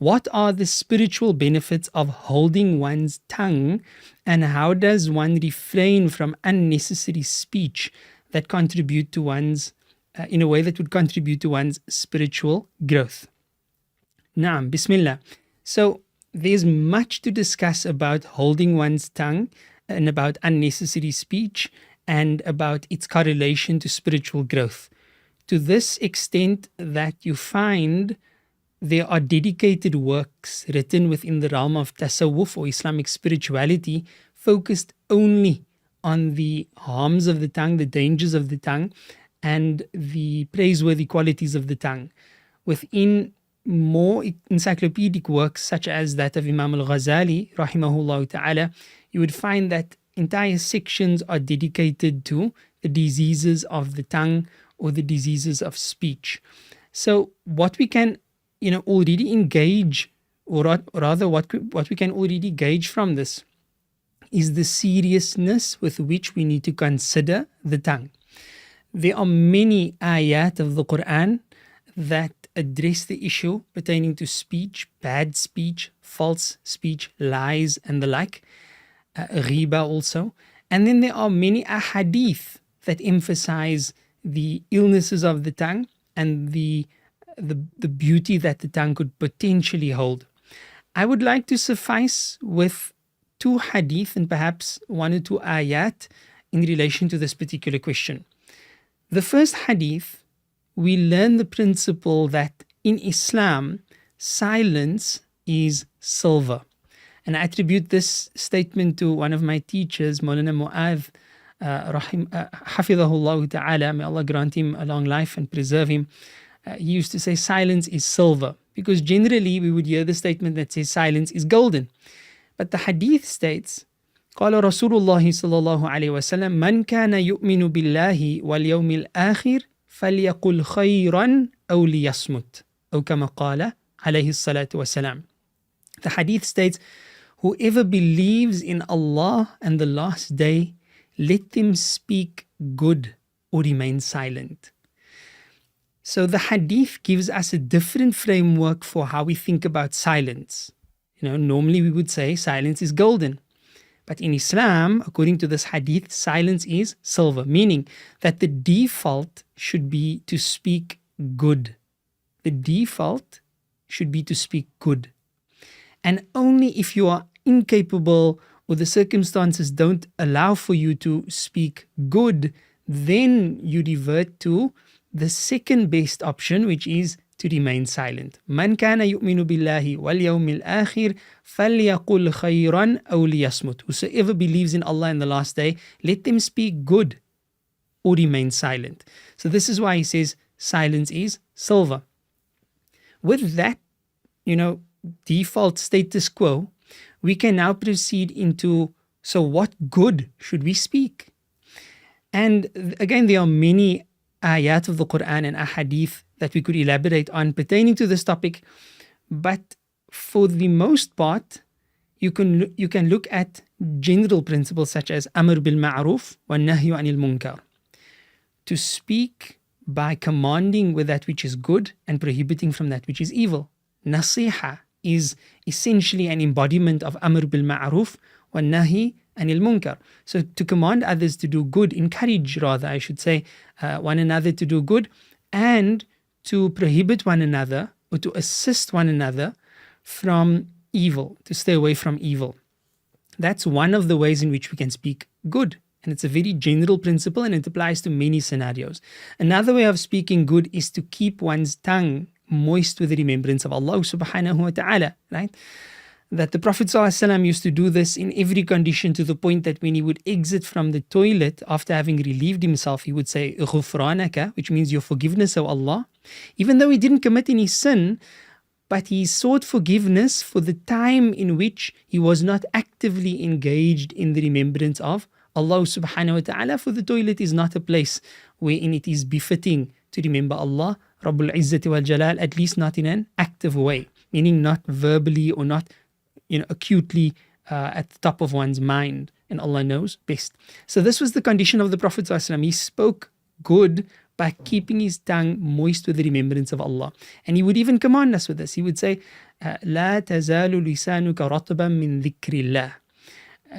What are the spiritual benefits of holding one's tongue, and how does one refrain from unnecessary speech that contribute to one's, in a way that would contribute to one's spiritual growth? Naam, Bismillah. So there's much to discuss about holding one's tongue and about unnecessary speech and about its correlation to spiritual growth. To this extent that you find there are dedicated works written within the realm of tasawwuf or Islamic spirituality focused only on the harms of the tongue, the dangers of the tongue, and the praiseworthy qualities of the tongue. Within more encyclopedic works such as that of Imam al-Ghazali, rahimahullah ta'ala, you would find that entire sections are dedicated to the diseases of the tongue or the diseases of speech. So what we can already engage, or rather what we can already gauge from this is the seriousness with which we need to consider the tongue. There are many ayat of the Quran that address the issue pertaining to speech, bad speech, false speech, lies and the like, ghiba also. And then there are many ahadith that emphasize the illnesses of the tongue and the beauty that the tongue could potentially hold. I would like to suffice with 2 hadith and perhaps 1 or 2 ayat in relation to this particular question. The first hadith, we learn the principle that in Islam, silence is silver. And I attribute this statement to one of my teachers, Maulana Mu'adh, Hafidhahullah ta'ala, may Allah grant him a long life and preserve him. He used to say silence is silver, because generally we would hear the statement that says silence is golden. But the hadith states, قال رسول الله صلى الله عليه وسلم من كان يؤمن بالله واليوم الآخر فليقل خيرا أو ليصمت أو كما قال عليه الصلاة والسلام. The hadith states, whoever believes in Allah and the last day, let them speak good or remain silent. So the hadith gives us a different framework for how we think about silence. Normally we would say silence is golden. But in Islam, according to this hadith, silence is silver, meaning that the default should be to speak good. The default should be to speak good. And only if you are incapable or the circumstances don't allow for you to speak good, then you revert to the second best option, which is to remain silent. Man kana yu'minu billahi wal yawmil akhir falyaqul khayran aw liyasmut. Whosoever believes in Allah and the last day, let them speak good or remain silent. So this is why he says silence is silver. With that, default status quo, we can now proceed into, so what good should we speak? And again, there are many ayat of the Quran and ahadith that we could elaborate on pertaining to this topic, but for the most part, you can look at general principles such as amr bil ma'ruf wa nahyu anil munkar. To speak by commanding with that which is good and prohibiting from that which is evil. Nasiha is essentially an embodiment of amr bil ma'ruf wa nahi anil munkar. So to command others to do good, encourage rather, I should say, one another to do good, and to prohibit one another or to assist one another from evil, to stay away from evil. That's one of the ways in which we can speak good. And it's a very general principle and it applies to many scenarios. Another way of speaking good is to keep one's tongue moist with the remembrance of Allah subhanahu wa ta'ala, right? That the Prophet ﷺ used to do this in every condition, to the point that when he would exit from the toilet after having relieved himself, he would say, Ghufranaka, which means your forgiveness, O Allah. Even though he didn't commit any sin, but he sought forgiveness for the time in which he was not actively engaged in the remembrance of Allah subhanahu wa ta'ala, for the toilet is not a place wherein it is befitting to remember Allah, Rabbul Izzati wal Jalal, at least not in an active way, meaning not verbally or not acutely at the top of one's mind, and Allah knows best. So this was the condition of the Prophet ﷺ. He spoke good, by keeping his tongue moist with the remembrance of Allah. And he would even command us with this. He would say, لا تزال لسانك رطبا من ذكر الله.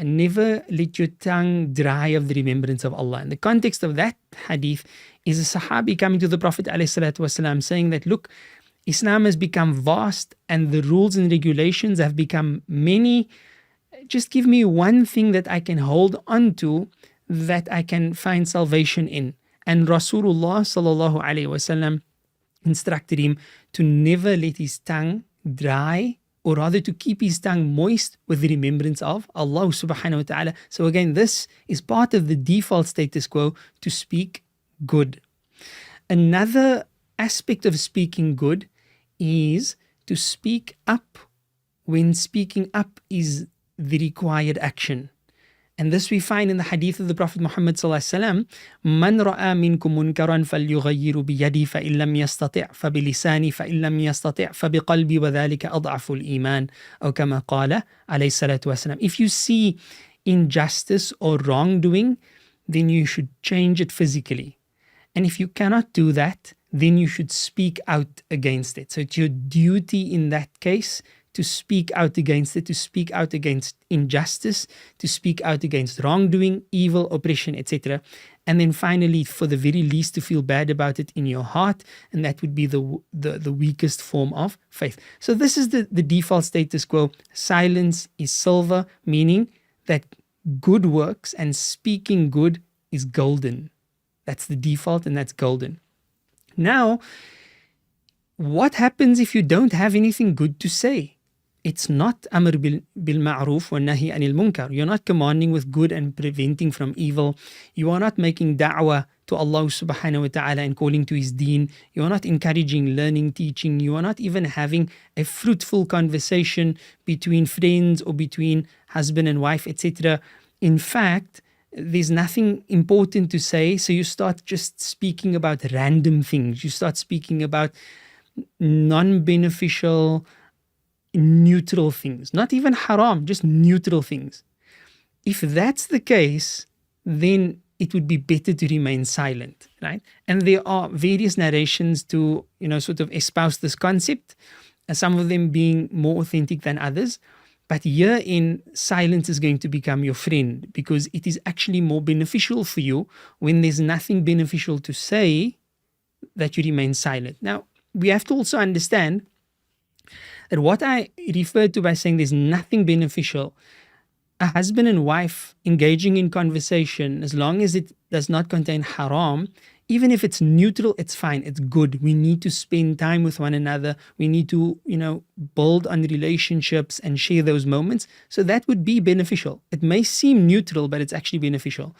Never let your tongue dry of the remembrance of Allah. And the context of that hadith is a Sahabi coming to the Prophet ﷺ saying that, look, Islam has become vast and the rules and regulations have become many. Just give me one thing that I can hold on to, that I can find salvation in. And Rasulullah ﷺ instructed him to never let his tongue dry, or rather to keep his tongue moist with the remembrance of Allah subhanahu wa ta'ala. So again, this is part of the default status quo, to speak good. Another aspect of speaking good is to speak up when speaking up is the required action. And this we find in the hadith of the Prophet Muhammad sallallahu alaihi wasallam, "Man ra'a minkum munkaran falyughayyiru biyadihi fa in lam yastati' fa bilisani fa in lam yastati' fa biqalbi wa dhalika adhafu al-iman." Or kama qala alayhi salatu wasalam. If you see injustice or wrongdoing, then you should change it physically. And if you cannot do that, then you should speak out against it. So it's your duty in that case to speak out against it, to speak out against injustice, to speak out against wrongdoing, evil, oppression, etc. And then finally, for the very least, to feel bad about it in your heart, and that would be the weakest form of faith. So this is the default status quo. Silence is silver, meaning that good works and speaking good is golden. That's the default, and that's golden. Now, what happens if you don't have anything good to say? It's not amr bil ma'ruf wa nahi anil munkar. You're not commanding with good and preventing from evil. You are not making da'wah to Allah subhanahu wa ta'ala and calling to his deen. You are not encouraging learning, teaching. You are not even having a fruitful conversation between friends or between husband and wife, etc. In fact, there's nothing important to say, so you start just speaking about random things. You start speaking about non-beneficial, neutral things, not even haram, just neutral things. If that's the case, then it would be better to remain silent, right? And there are various narrations to, sort of espouse this concept, some of them being more authentic than others. But herein, silence is going to become your friend, because it is actually more beneficial for you when there's nothing beneficial to say, that you remain silent. Now, we have to also understand that what I referred to by saying there's nothing beneficial, a husband and wife engaging in conversation, as long as it does not contain haram, even if it's neutral, it's fine, it's good. We need to spend time with one another. We need to, build on relationships and share those moments. So that would be beneficial. It may seem neutral, but it's actually beneficial.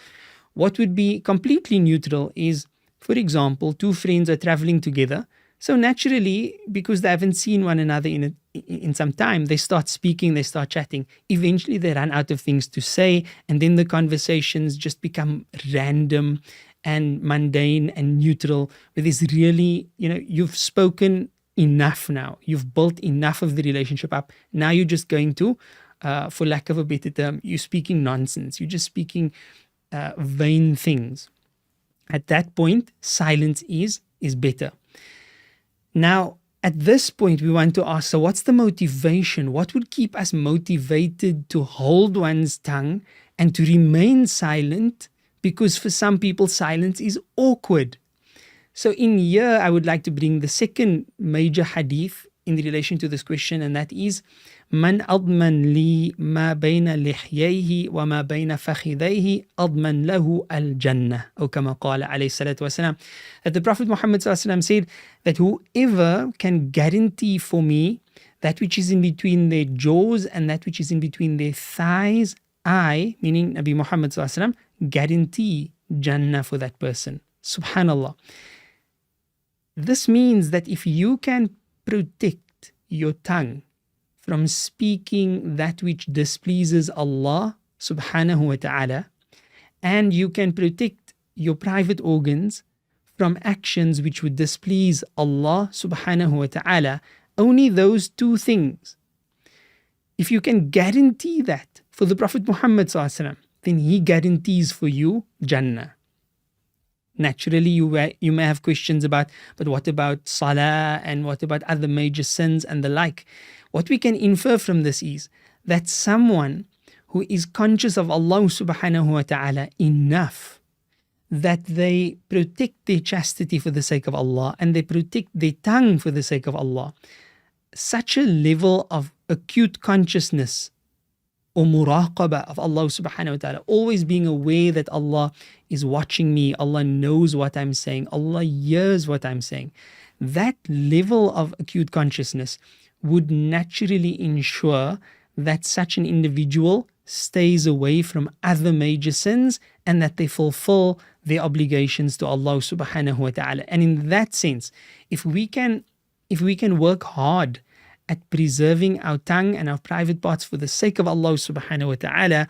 What would be completely neutral is, for example, two friends are traveling together. So naturally, because they haven't seen one another in some time, they start speaking, they start chatting. Eventually, they run out of things to say, and then the conversations just become random and mundane and neutral. But there's really, you've spoken enough now. You've built enough of the relationship up. Now you're just going to, for lack of a better term, you're speaking nonsense. You're just speaking vain things. At that point, silence is better. Now, at this point, we want to ask, so what's the motivation? What would keep us motivated to hold one's tongue and to remain silent? Because for some people, silence is awkward. So in here, I would like to bring the second major hadith in relation to this question, and that is, Man adman li ma bayna lihyayhi wa ma bayna fakhidayhi adman lahu al-jannah. Or kama qala alayhi salatu wasalam. That the Prophet Muhammad sallallahu alaihi wasallam said that whoever can guarantee for me that which is in between their jaws and that which is in between their thighs, I, meaning Nabi Muhammad sallallahu alaihi wasallam, guarantee Jannah for that person. Subhanallah. This means that if you can protect your tongue from speaking that which displeases Allah subhanahu wa ta'ala, and you can protect your private organs from actions which would displease Allah subhanahu wa ta'ala, only those two things, if you can guarantee that for the Prophet Muhammad sallallahu alaihi wasallam, then he guarantees for you Jannah. Naturally, you may have questions about, but what about salah and what about other major sins and the like? What we can infer from this is that someone who is conscious of Allah subhanahu wa ta'ala enough that they protect their chastity for the sake of Allah and they protect their tongue for the sake of Allah, such a level of acute consciousness or muraqabah of Allah subhanahu wa ta'ala, always being aware that Allah is watching me, Allah knows what I'm saying, Allah hears what I'm saying. That level of acute consciousness would naturally ensure that such an individual stays away from other major sins and that they fulfill their obligations to Allah subhanahu wa ta'ala. And in that sense, if we can work hard at preserving our tongue and our private parts for the sake of Allah subhanahu wa ta'ala,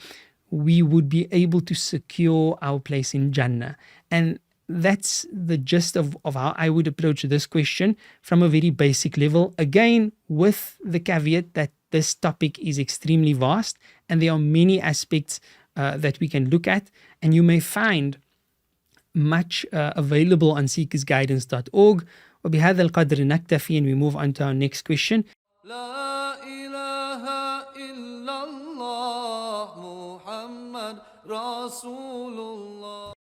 we would be able to secure our place in Jannah. And that's the gist of how I would approach this question from a very basic level. Again, with the caveat that this topic is extremely vast and there are many aspects that we can look at, and you may find much available on seekersguidance.org. وبهذا القدر نكتفي, and we move on to our next question. لا إله إلا الله محمد رسول الله.